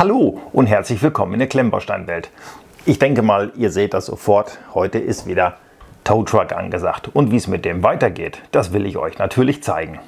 Hallo und herzlich willkommen in der Klemmbausteinwelt. Ich denke mal, ihr seht das sofort, heute ist wieder Tow Truck angesagt. Und wie es mit dem weitergeht, das will ich euch natürlich zeigen.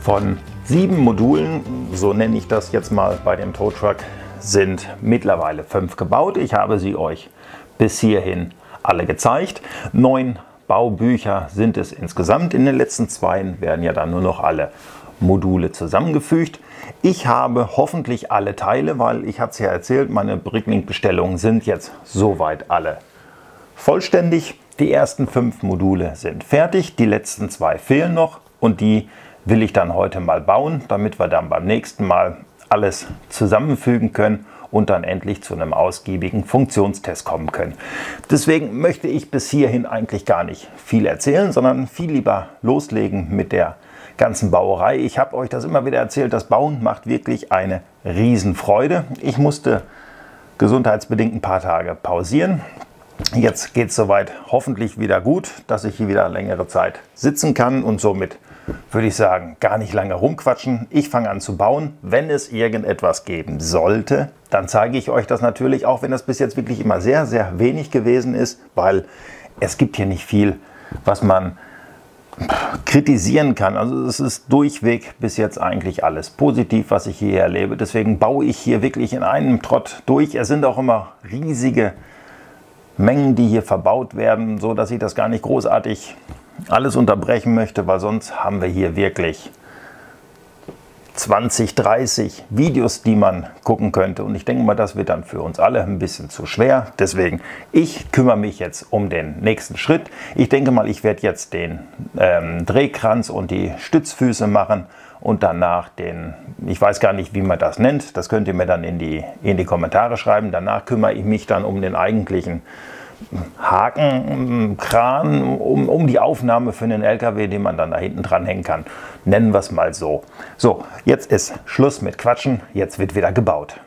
Von 7 Modulen, so nenne ich das jetzt mal bei dem Tow Truck, sind mittlerweile 5 gebaut. Ich habe sie euch bis hierhin alle gezeigt. 9 Baubücher sind es insgesamt. In den letzten 2 werden ja dann nur noch alle Module zusammengefügt. Ich habe hoffentlich alle Teile, weil ich hatte es ja erzählt, meine Bricklink-Bestellungen sind jetzt soweit alle vollständig. Die ersten 5 Module sind fertig, die letzten 2 fehlen noch und die will ich dann heute mal bauen, damit wir dann beim nächsten Mal alles zusammenfügen können und dann endlich zu einem ausgiebigen Funktionstest kommen können. Deswegen möchte ich bis hierhin eigentlich gar nicht viel erzählen, sondern viel lieber loslegen mit der ganzen Bauerei. Ich habe euch das immer wieder erzählt, das Bauen macht wirklich eine Riesenfreude. Ich musste gesundheitsbedingt ein paar Tage pausieren. Jetzt geht es soweit hoffentlich wieder gut, dass ich hier wieder längere Zeit sitzen kann und somit würde ich sagen, gar nicht lange rumquatschen. Ich fange an zu bauen. Wenn es irgendetwas geben sollte, dann zeige ich euch das natürlich, auch wenn das bis jetzt wirklich immer sehr, sehr wenig gewesen ist, weil es gibt hier nicht viel, was man kritisieren kann. Also es ist durchweg bis jetzt eigentlich alles positiv, was ich hier erlebe. Deswegen baue ich hier wirklich in einem Trott durch. Es sind auch immer riesige Mengen, die hier verbaut werden, so dass ich das gar nicht großartig alles unterbrechen möchte, weil sonst haben wir hier wirklich 20, 30 Videos, die man gucken könnte. Und ich denke mal, das wird dann für uns alle ein bisschen zu schwer. Deswegen, ich kümmere mich jetzt um den nächsten Schritt. Ich denke mal, ich werde jetzt den Drehkranz und die Stützfüße machen und danach den, ich weiß gar nicht, wie man das nennt, das könnt ihr mir dann in die Kommentare schreiben. Danach kümmere ich mich dann um den eigentlichen Haken, Kran, um die Aufnahme für den LKW, den man dann da hinten dran hängen kann. Nennen wir es mal so. So, jetzt ist Schluss mit Quatschen, jetzt wird wieder gebaut.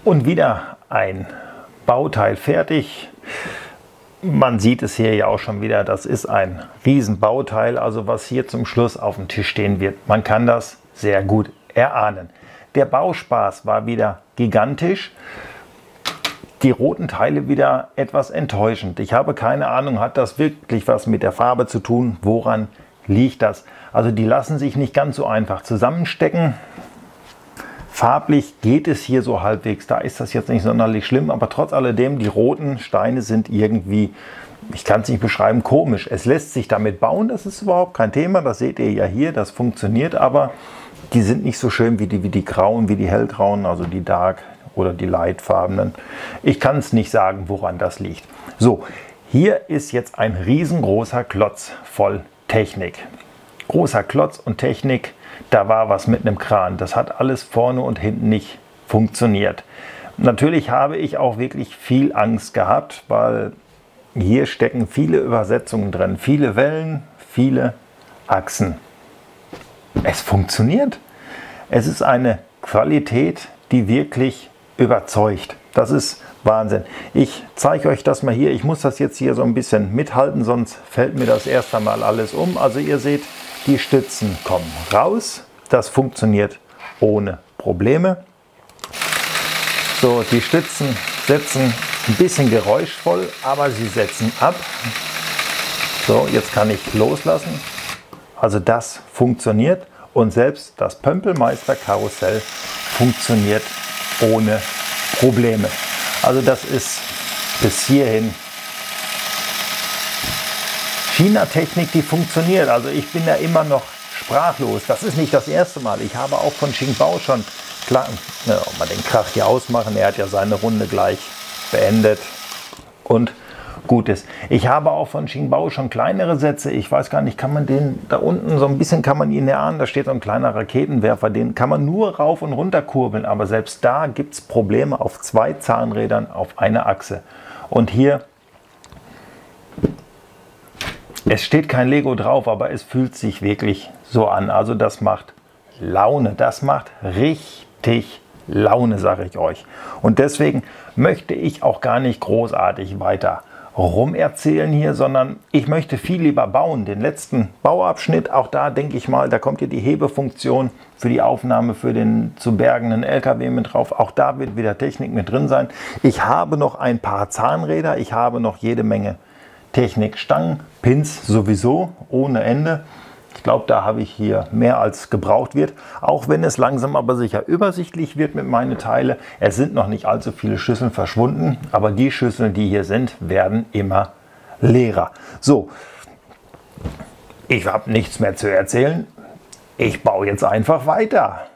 Und wieder ein Bauteil fertig. Man sieht es hier ja auch schon wieder, das ist ein Riesenbauteil, also was hier zum Schluss auf dem Tisch stehen wird. Man kann das sehr gut erahnen. Der Bauspaß war wieder gigantisch. Die roten Teile wieder etwas enttäuschend. Ich habe keine Ahnung, hat das wirklich was mit der Farbe zu tun? Woran liegt das? Also die lassen sich nicht ganz so einfach zusammenstecken. Farblich geht es hier so halbwegs, da ist das jetzt nicht sonderlich schlimm, aber trotz alledem, die roten Steine sind irgendwie, ich kann es nicht beschreiben, komisch. Es lässt sich damit bauen, das ist überhaupt kein Thema, das seht ihr ja hier, das funktioniert, aber die sind nicht so schön wie die grauen, wie die hellgrauen, also die Dark oder die Lightfarbenen. Ich kann es nicht sagen, woran das liegt. So, hier ist jetzt ein riesengroßer Klotz voll Technik. Großer Klotz und Technik. Da war was mit einem Kran. Das hat alles vorne und hinten nicht funktioniert. Natürlich habe ich auch wirklich viel Angst gehabt, weil hier stecken viele Übersetzungen drin, viele Wellen, viele Achsen. Es funktioniert. Es ist eine Qualität, die wirklich überzeugt. Das ist Wahnsinn. Ich zeige euch das mal hier. Ich muss das jetzt hier so ein bisschen mithalten, sonst fällt mir das erst einmal alles um. Also ihr seht, die Stützen kommen raus. Das funktioniert ohne Probleme. So, die Stützen setzen ein bisschen geräuschvoll, aber sie setzen ab. So, jetzt kann ich loslassen. Also das funktioniert und selbst das Pömpelmeister-Karussell funktioniert ohne Probleme. Also das ist bis hierhin China-Technik, die funktioniert. Also ich bin da immer noch sprachlos. Das ist nicht das erste Mal. Ich habe auch von Xingbao schon, klar, mal den Krach hier ausmachen. Er hat ja seine Runde gleich beendet und gut ist. Ich habe auch von Xingbao schon kleinere Sätze. Ich weiß gar nicht, kann man den da unten so ein bisschen, kann man ihn erahnen. Da steht so ein kleiner Raketenwerfer. Den kann man nur rauf und runter kurbeln. Aber selbst da gibt es Probleme auf 2 Zahnrädern auf einer Achse. Und hier, es steht kein Lego drauf, aber es fühlt sich wirklich so an. Also das macht Laune. Das macht richtig Laune, sage ich euch. Und deswegen möchte ich auch gar nicht großartig weiter rumerzählen hier, sondern ich möchte viel lieber bauen. Den letzten Bauabschnitt, auch da denke ich mal, da kommt hier die Hebefunktion für die Aufnahme für den zu bergenden LKW mit drauf. Auch da wird wieder Technik mit drin sein. Ich habe noch ein paar Zahnräder, ich habe noch jede Menge Technik, Stangen, Pins sowieso ohne Ende. Ich glaube, da habe ich hier mehr als gebraucht wird, auch wenn es langsam aber sicher übersichtlich wird mit meinen Teilen. Es sind noch nicht allzu viele Schüsseln verschwunden, aber die Schüsseln, die hier sind, werden immer leerer. So, ich habe nichts mehr zu erzählen. Ich baue jetzt einfach weiter.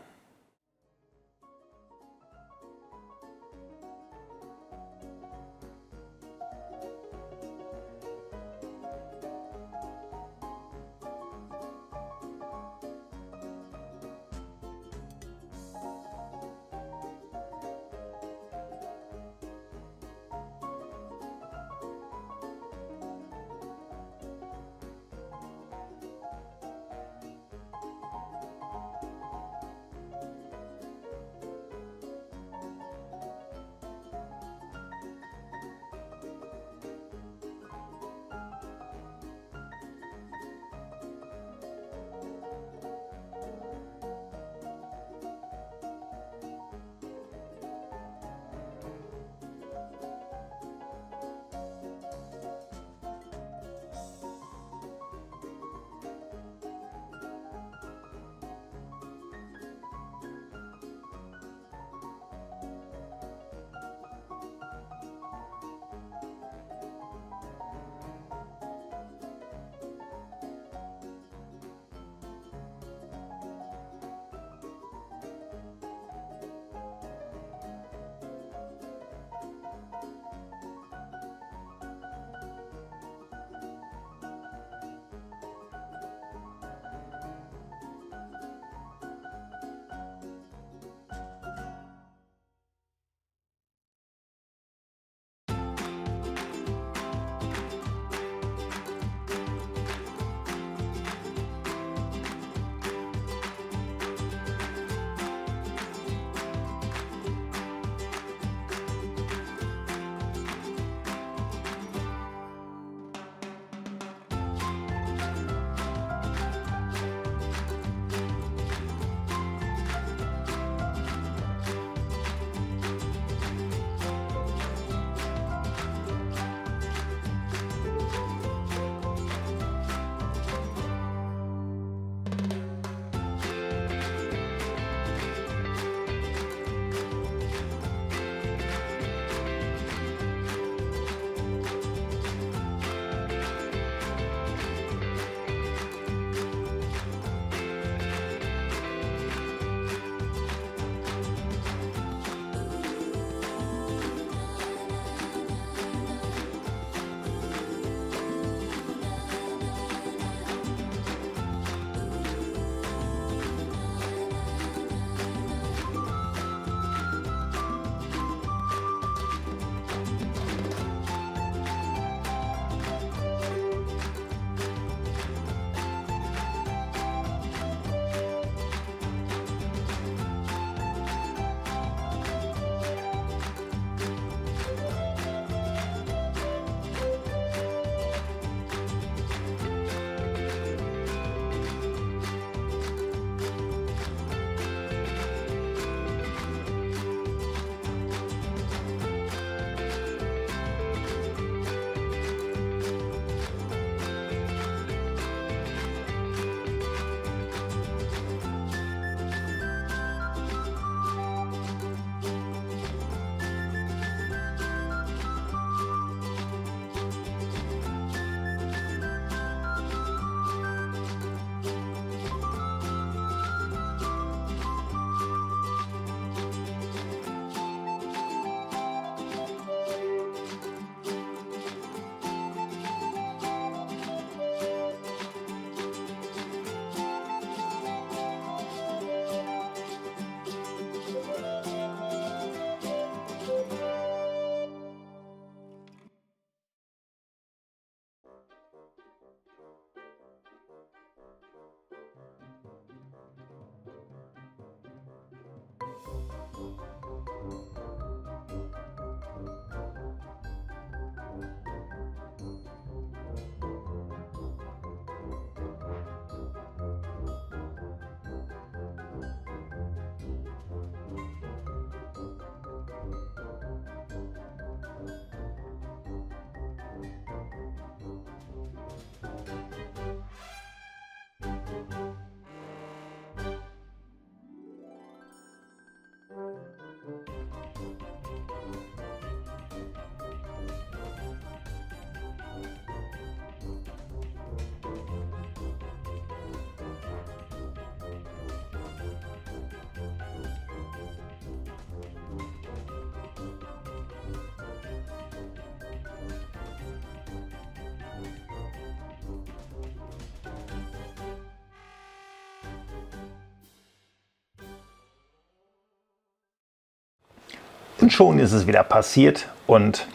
Und schon ist es wieder passiert und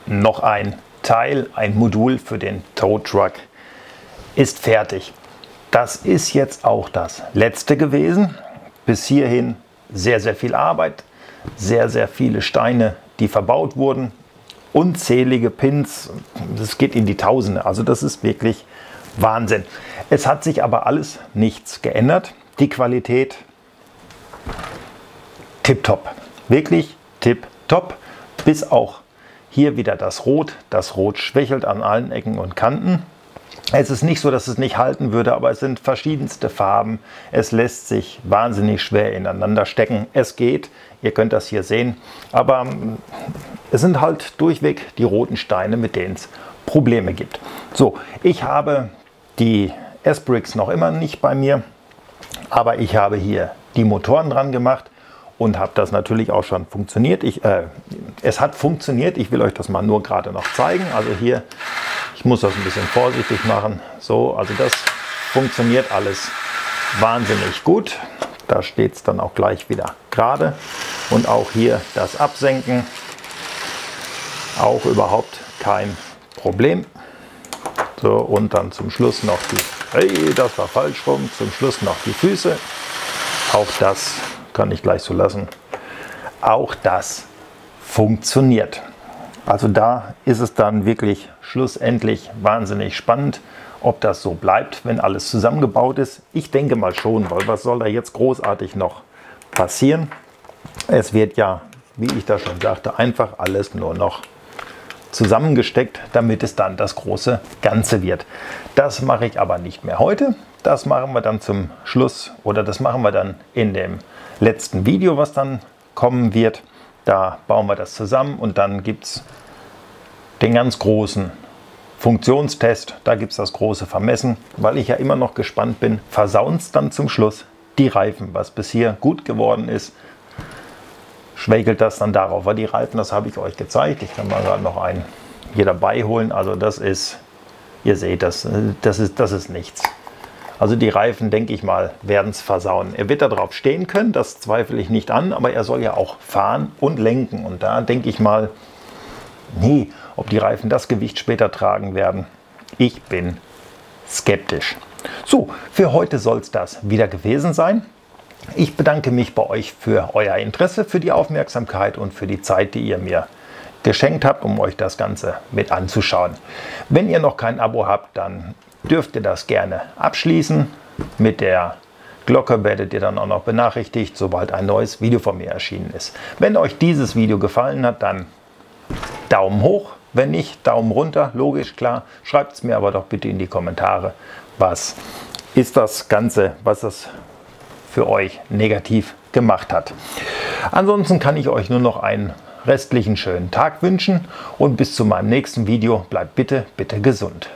noch ein Teil, ein Modul für den Tow Truck ist fertig. Das ist jetzt auch das letzte gewesen. Bis hierhin sehr, sehr viel Arbeit, sehr, sehr viele Steine, die verbaut wurden, unzählige Pins, das geht in die Tausende, also das ist wirklich Wahnsinn. Es hat sich aber alles nichts geändert. Die Qualität tipptopp, wirklich tipptopp, bis auch hier wieder das Rot. Das Rot schwächelt an allen Ecken und Kanten. Es ist nicht so, dass es nicht halten würde, aber es sind verschiedenste Farben. Es lässt sich wahnsinnig schwer ineinander stecken. Es geht, ihr könnt das hier sehen, aber es sind halt durchweg die roten Steine, mit denen es Probleme gibt. So, ich habe die S-Bricks noch immer nicht bei mir, aber ich habe hier die Motoren dran gemacht und habe das natürlich auch schon funktioniert. Es hat funktioniert, ich will euch das mal nur gerade noch zeigen. Also hier, ich muss das ein bisschen vorsichtig machen. So, also das funktioniert alles wahnsinnig gut. Da steht es dann auch gleich wieder gerade. Und auch hier das Absenken, auch überhaupt kein Problem. So, und dann zum Schluss noch die, hey, das war falsch rum, zum Schluss noch die Füße. Auch das kann ich gleich so lassen. Auch das funktioniert. Also da ist es dann wirklich schlussendlich wahnsinnig spannend, ob das so bleibt, wenn alles zusammengebaut ist. Ich denke mal schon, weil was soll da jetzt großartig noch passieren? Es wird ja, wie ich da schon sagte, einfach alles nur noch zusammengesteckt, damit es dann das große Ganze wird. Das mache ich aber nicht mehr heute. Das machen wir dann zum Schluss oder das machen wir dann in dem letzten Video, was dann kommen wird. Da bauen wir das zusammen und dann gibt es den ganz großen Funktionstest. Da gibt es das große Vermessen, weil ich ja immer noch gespannt bin, versauen es dann zum Schluss die Reifen, was bis hier gut geworden ist. Schwächelt das dann darauf, weil die Reifen, das habe ich euch gezeigt. Ich kann mal gerade noch einen hier dabei holen. Also das ist, ihr seht, das ist nichts. Also die Reifen, denke ich mal, werden es versauen. Er wird da drauf stehen können, das zweifle ich nicht an, aber er soll ja auch fahren und lenken. Und da denke ich mal, nee, ob die Reifen das Gewicht später tragen werden, ich bin skeptisch. So, für heute soll es das wieder gewesen sein. Ich bedanke mich bei euch für euer Interesse, für die Aufmerksamkeit und für die Zeit, die ihr mir geschenkt habt, um euch das Ganze mit anzuschauen. Wenn ihr noch kein Abo habt, dann dürft ihr das gerne abschließen. Mit der Glocke werdet ihr dann auch noch benachrichtigt, sobald ein neues Video von mir erschienen ist. Wenn euch dieses Video gefallen hat, dann Daumen hoch. Wenn nicht, Daumen runter, logisch, klar. Schreibt es mir aber doch bitte in die Kommentare, was ist das Ganze, was das für euch negativ gemacht hat. Ansonsten kann ich euch nur noch einen restlichen schönen Tag wünschen und bis zu meinem nächsten Video bleibt bitte, bitte gesund.